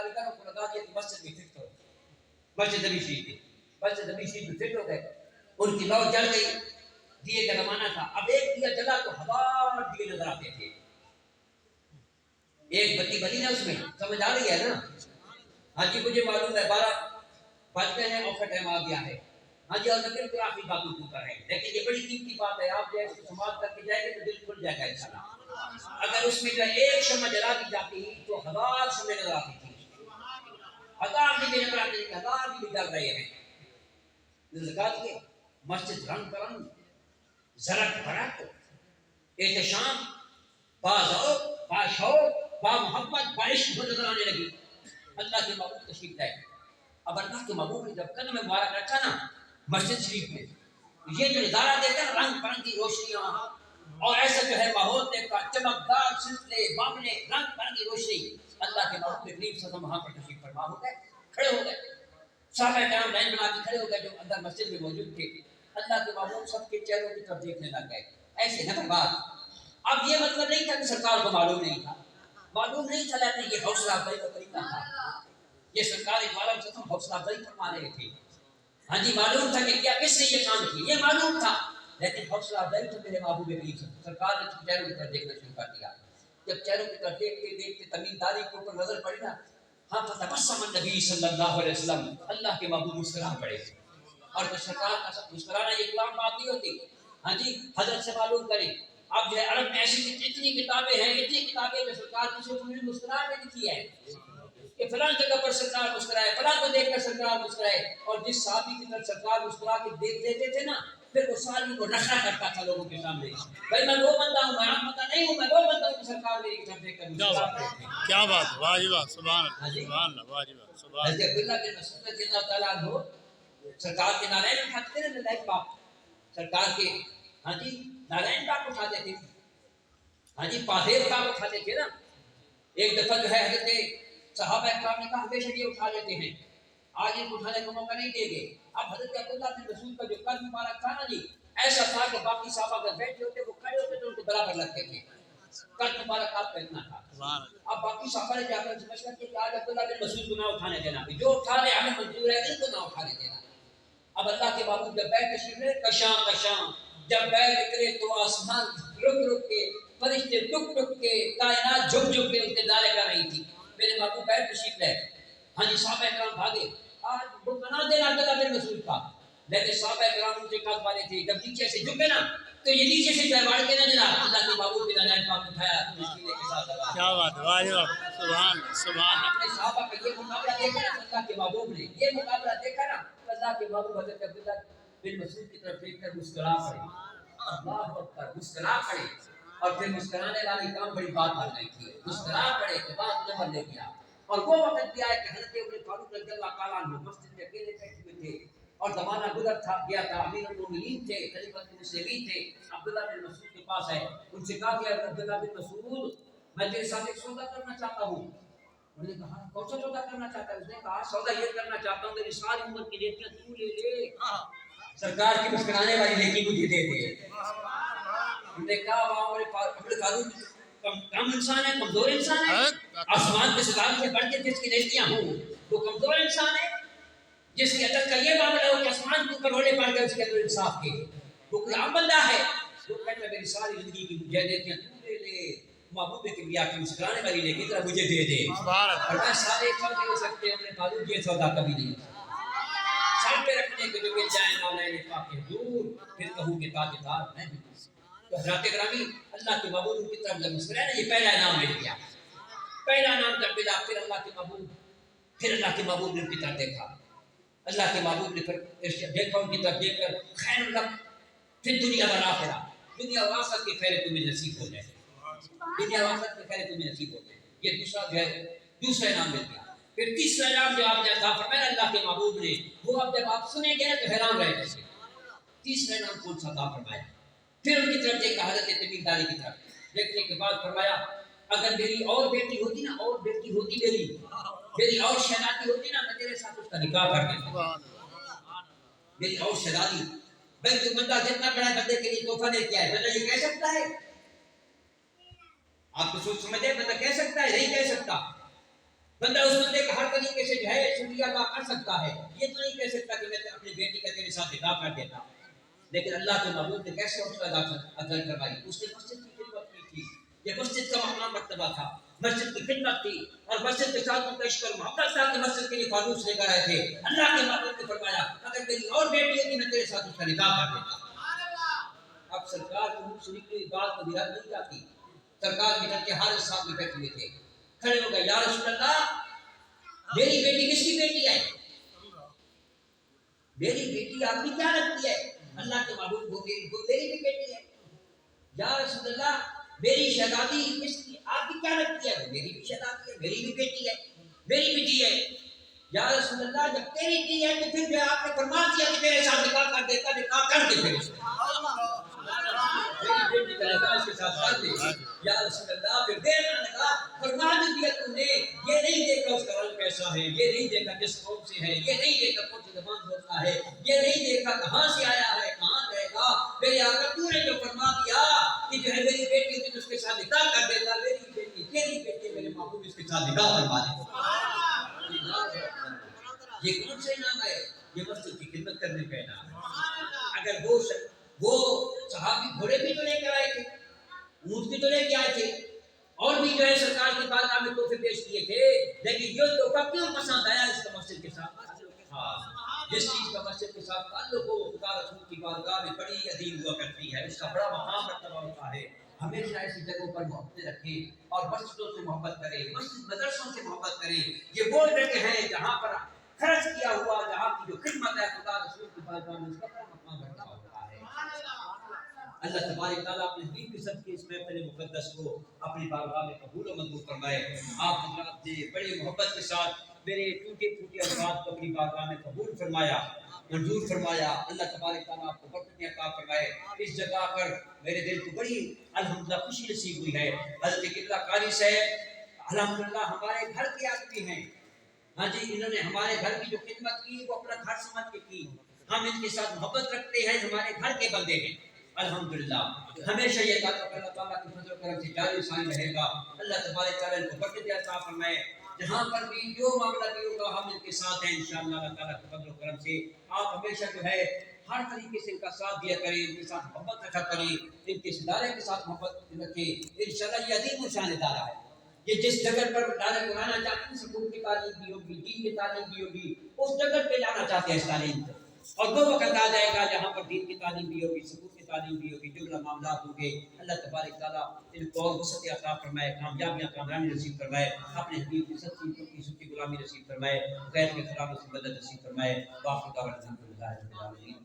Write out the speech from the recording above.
کاریگروں کو لگا دیا کہ مسجد میں فٹ کرو، مسجد نبی شریف میں، مسجد نبی شریف میں فٹ ہو گئے، ان کی لو جل گئی، دیے کا زمانہ تھا، اب ایک دیا جلا تو ہزار دیے نظر آتے تھے، ایک بتی بنی نا اس میں، سمجھ آ رہی ہے نا؟ ہاں جی مجھے معلوم ہے 12 بج گئے ہیں اور کا ٹائم آ گیا ہے، ہاں جی اور نبی کو آخری باتوں کو کر رہے ہیں، لیکن یہ بڑی قیمتی بات ہے، آپ جو ہے اس کو سماعت کر کے جائیں گے تو دل کھل جائے گا انشاءاللہ۔ اگر اس میں جو ایک شمع جلا دی جاتی تو ہزار شمع نظر آتی تھی، ہزار بھی نظر آتی تھی، ہزار بھی جل رہے ہیں۔ زکات کے مسجد رنگ برنگ، زرق برق، احتشام، باذوق، باشوق، با محبت، بارش کو نظر آنے لگی۔ اللہ کے محبوب تشریف لائے، اب اللہ کے محبوب نے جب قدم مبارک رکھا نا مسجد شریف میں، یہ جو نظارہ دیکھا نا رنگ برنگی روشنیاں اور ایسا جو ہے ماحول دیکھا، چمکدار سلسلے بامنے رنگ برنگی روشنی، اللہ کے محبوب کریم صلی اللہ علیہ وسلم وہاں پر تشریف فرما ہو گئے، کھڑے ہو گئے، صحابہ کرام لائن بنا کے کھڑے ہو گئے جو اندر مسجد میں موجود تھے۔ اللہ کے محبوب سب کے چہروں کی طرف دیکھنے لگ گئے، ایسے نفر بات۔ اب یہ مطلب نہیں تھا کہ سرکار کو معلوم نہیں تھا، معلوم نہیں چلا کہ یہ حوصلہ افزائی کا طریقہ تھا، یہ سرکار اقبال سے حوصلہ افزائی فرما رہے تھے، ہاں جی معلوم تھا کہ کیا کس نے یہ کام کیا، یہ معلوم تھا، لیکن حوصلہ افزائی تو میرے محبوب کریم سرکار نے چہروں کی طرف دیکھنا شروع کر دیا۔ جب چہروں کی طرف دیکھتے دیکھتے تمیمداری کے اوپر نظر پڑی نا، ہاں فتبسم النبی صلی اللہ علیہ وسلم، اللہ کے محبوب مسکرا پڑے، اور تو سرکار کا مسکرانا یہ کلام بات نہیں ہوتی، ہاں جی حضرت سے معلوم کریں۔ اب جو ہے عرب میں ایسی اتنی کتابیں ہیں، اتنی کتابیں جو سرکار کی صرف انہوں نے مسکرا کے لکھی ہے کہ فلاں جگہ پر سرکار مسکرائے، فلاں کو دیکھ کر سرکار مسکرائے، اور جس صحابی کی طرف سرکار مسکرا کے دیکھ دیتے تھے نا پھر وہ ساری کو نشہ کرتا تھا لوگوں کے سامنے، بھائی میں وہ بندہ ہوں، میں عام بندہ نہیں ہوں، میں وہ بندہ ہوں کہ سرکار میری طرف دیکھ کر مسکرا رہے تھے۔ کیا بات ہے، واہ جی واہ، سبحان اللہ، سبحان اللہ، واہ جی واہ، سبحان اللہ۔ حضرت عبداللہ بن مسعود رضی اللہ تعالیٰ عنہ سرکار کے نالین اٹھاتے تھے نا، نالین پاک سرکار کے، ہاں جی نالین پاک اٹھاتے تھے، ہاں جی پادیر پاک اٹھاتے تھے نا۔ ایک دفعہ جو ہے حضرت صحابہ اکرام نے کہا ہمیشہ یہ اٹھا لیتے ہیں، آج ان کو اٹھانے کا موقع نہیں دیں گے۔ اب حضرت عبداللہ بن مسعود کا جو قلب مبارک تھا نا جی، ایسا تھا کہ باقی صحابہ اگر بیٹھے ہوتے وہ کھڑے ہوتے تو ان کو برابر لگتے تھے، قلب مبارک آپ کا اتنا تھا۔ اب باقی صحابہ نے جا کر مشورہ کیا کہ آج عبداللہ بن مسعود کو نہ اٹھانے دینا، جو اٹھا لے ہمیں منظور ہے، ان کو نہ اٹھانے دینا۔ اب اللہ کے محبوب جب بیٹھ تشریف لے، کشاں کشاں جب بیٹھ نکلے تو آسمان رک رک کے، فرشتے ٹک ٹک کے، کائنات جھک جھک کے انتظار کر رہی تھی، میرے محبوب بیٹھ تشریف لے۔ ہاں جی صحابہ اکرام بھاگے، آج وہ بنا دینا عبداللہ بن مسعود کا، لیکن صحابہ اکرام ان سے قلب والے تھے، جب نیچے سے جھکے نا تو یہ نیچے سے دربار کے نہ دینا، اللہ کے محبوب کے نالین پاک اٹھایا سینے کے ساتھ لگا۔ کیا بات ہے، واہ جی واہ، سبحان اللہ، سبحان اللہ۔ اپنے صحابہ کا یہ مقابلہ دیکھا نا اللہ کے محبوب نے، یہ مقابلہ دیکھا نا اللہ کے محبوب حضرت عبداللہ بن مسعود کی طرف دیکھ کر مسکرا پڑے، اللہ اکبر، مسکرا پڑے، اور پھر مسکرانے والی کام بڑی بات بن گئی تھی، مسکرا پڑے کہ بات نمبر لے گیا۔ اور وہ وقت بھی آیا کہ حضرت عمر فاروق رضی اللہ تعالیٰ عنہ مسجد میں اکیلے بیٹھے ہوئے تھے، اور زمانہ گزر تھا گیا تھا، امیر المومنین تھے، خلیفۃ المسلمین تھے، عبداللہ بن مسعود کے پاس آئے، ان سے کہا کہ عبداللہ بن مسعود میں تیرے ساتھ ایک سودا کرنا چاہتا ہوں۔ انہوں نے کہا کون سا سودا کرنا چاہتا ہے؟ اس نے کہا سودا یہ کرنا چاہتا ہوں میری ساری عمر کی نیکیاں تو لے لے، سرکار کی مسکرانے والی نیکی مجھے دے دے۔ انہوں نے کہا عمر فاروق کم انسان ہے، کمزور انسان ہے، آسمان کے ستاروں سے بڑھ کے جس کی نیکیاں ہوں وہ کمزور انسان ہے، جس کی عدد کا یہ معاملہ ہو کہ آسمان کے اوپر رونے پڑ گئے اس کے اندر انصاف کے، وہ کوئی عام بندہ ہے؟ وہ کہتا ہے میری ساری زندگی کی مجھے نیکیاں تو لے لے، محبوب کبریا کی مسکرانے والی نیکی ذرا مجھے دے دے، اور میں سارے سودے ہو سکتے ہیں، اپنے فاروق یہ سودا کبھی نہیں ہو سکتا، سر پہ رکھنے کے جو مل جائے نالین پاک کے دور، پھر کہوں کہ تاجدار میں بھی۔ تو حضرات گرامی اللہ کے محبوب کی طرف جب مسکرائے نا، یہ پہلا انعام مل گیا، پہلا انعام جب ملا پھر اللہ کے محبوب نے ان کی طرف دیکھا، اللہ کے محبوب نے پھر دیکھا ان کی طرف دیکھ کر خیر اللہ پھر دنیا و آخرہ، دنیا و آخرت کے خیر تمہیں نصیب ہو جائے، دنیا و آخرت کے خیر تمہیں نصیب ہو جائے، یہ دوسرا جو ہے دوسرا انعام مل گیا۔ پھر تیسرا انعام جو آپ نے عطا فرمایا اللہ کے محبوب نے، وہ اب جب آپ سنیں گے تو حیران رہ جائیں گے، تیسرا انعام کون سا عطا فرمایا؟ پھر ان کی طرف دیکھا حضرت تمیمداری کی طرف دیکھنے کے بعد فرمایا اگر میری اور بیٹی ہوتی نا، اور بیٹی ہوتی میری اور شہزادی ہوتی نا، میں تیرے ساتھ اس کا نکاح کر دیتا، میری اور شہزادی۔ بھائی تو بندہ جتنا بڑا بندے کے لیے تحفہ لے کے آئے، بندہ یہ کہہ سکتا ہے؟ آپ کو سوچ سمجھے بندہ کہہ سکتا ہے؟ نہیں کہہ سکتا۔ بندہ اس بندے کا ہر طریقے سے جو ہے شکریہ ادا کر سکتا ہے، یہ تو نہیں کہہ سکتا کہ میں اپنی بیٹی کا تیرے ساتھ نکاح کر دیتا، لیکن اللہ کے محبوب نے کیسے اس کو ادا کروائی؟ اس نے مسجد کی خدمت کی تھی، یہ مسجد کا مقام مرتبہ تھا، مسجد کی خدمت تھی، اور مسجد کے ساتھ ان کا عشق اور محبت تھا کہ مسجد کے لیے فانوس لے کر آئے تھے۔ اللہ کے محبوب نے فرمایا اگر میری اور بیٹی ہوتی میں تیرے ساتھ اس کا نکاح کر دیتا۔ اب سرکار کی منہ سے نکلی ہوئی بات کو دھیان نہیں جاتی، سرکار کے گھر کے حارث صاحب میں بیٹھے ہوئے تھے، کھڑے ہو گئے، یا رسول اللہ میری بیٹی کس کی بیٹی ہے؟ میری بیٹی آپ کی کیا لگتی ہے؟ اللہ کے محبوب وہ میری بھی بیٹی ہے۔ یا رسول اللہ میری شہزادی کس کی آپ کی کیا لگتی ہے؟ میری بھی شہزادی ہے، میری بھی بیٹی ہے، میری بیٹی ہے۔ یا رسول اللہ جب تیری بیٹی ہے تو پھر آپ نے فرما دیا کہ میرے ساتھ نکاح کر دیتا، نکاح کر دے پھر اس کو۔ میری بیٹی کا نکاح اس کے ساتھ کر دے۔ یا رسول اللہ پھر دیر نہ لگا، فرما دیا تم نے، یہ نہیں دیکھا اس کا رنگ کیسا ہے، یہ نہیں دیکھا کس قوم سے ہے، یہ نہیں دیکھا کون سی زبان بولتا ہے، یہ نہیں دیکھا کہاں سے آیا ہے، کہاں جائے گا، میرے آقا تو نے جو فرما دیا کہ جو ہے میری بیٹی ہوتی تو اس کے ساتھ نکاح کر دیتا، میری بیٹی تیری بیٹی میرے محبوب اس کے ساتھ نکاح کروا دے۔ یہ کون سے نام ہے؟ یہ مسجد کی خدمت کرنے کا نام ہے۔ اگر وہ صحابی گھوڑے بھی تو لے کر آئے تھے، اونٹ بھی تو لے کے آئے تھے، اور بھی جو ہے سرکار کی بارگاہ میں تحفے پیش کیے تھے، لیکن یہ تحفہ کیوں پسند آیا اس کا مسجد کے ساتھ؟ ہاں جس چیز کا مسجد کے ساتھ تعلق ہو خدا رسول کی بارگاہ میں بڑی عظیم ہوا کرتی ہے، اس کا بڑا مقام مرتبہ ہوتا ہے۔ ہمیشہ ایسی جگہوں پر محبت رکھیں اور مسجدوں سے محبت کریں، مسجد مدرسوں سے محبت کریں، یہ وہ جگہ ہیں جہاں پر خرچ کیا ہوا، جہاں کی جو خدمت ہے خدا رسول کی بارگاہ میں اس کا بڑا مقام مرتبہ ہوتا ہے۔ اللہ تبارک تعالیٰ اپنے حبیب کی صدقے اس محفل مقدس کو اپنی بارگاہ میں قبول و منظور فرمائے۔ آپ حضرات نے بڑی محبت کے ساتھ میرے ٹوٹے پھوٹے الفاظ کو اپنی بارگاہ میں قبول فرمایا، منظور فرمایا۔ اللہ تبارک تعالیٰ آپ کو برکت عطا فرمائے۔ اس جگہ پر میرے دل کو بڑی الحمدللہ خوشی نصیب ہوئی ہے۔ حضرت قبلہ قاری صاحب الحمدللہ ہمارے گھر کے آدمی ہیں، ہاں جی، انہوں نے ہمارے گھر کی جو خدمت کی وہ اپنا گھر سمجھ کے کی، ہم ان کے ساتھ محبت رکھتے ہیں، ہمارے گھر کے بندے ہیں الحمدللہ۔ ہمیشہ یہ تعلق اللہ تعالیٰ کی فضل و کرم سے جاری ساری رہے گا۔ اللہ تبارک تعالیٰ ان کو برکت عطا فرمائے، جہاں پر بھی جو معاملہ بھی ہوگا ہم ان کے ساتھ ہیں انشاءاللہ اللہ تعالیٰ کی فضل و کرم سے۔ آپ ہمیشہ جو ہے ہر طریقے سے ان کا ساتھ دیا کریں، ان کے ساتھ محبت رکھا کریں، ان کے ادارے کے ساتھ محبت رکھیں، انشاءاللہ یہ عظیم الشان ادارہ ہے۔ یہ جس جگہ پر دار قرآن چاہتے ہیں سکون کی تعلیم بھی ہوگی، دین کی تعلیم بھی ہوگی، اس جگہ پہ جانا چاہتے ہیں اس تعلیم کو، اور دو وقت آ جائے گا جہاں پر دین کی تعلیم بھی ہوگی، سکون کی تعلیم بھی ہوگی، جملہ معاملات ہوں گے۔ اللہ تبارک تعالیٰ ان کو اور وسعت عطا فرمائے، کامیابیاں کامیابی نصیب فرمائے، اپنے حبیب کی سچی غلامی نصیب فرمائے، غیر کے خلاف سے مدد نصیب فرمائے۔ باقی کا الحمدللہ رب العالمین۔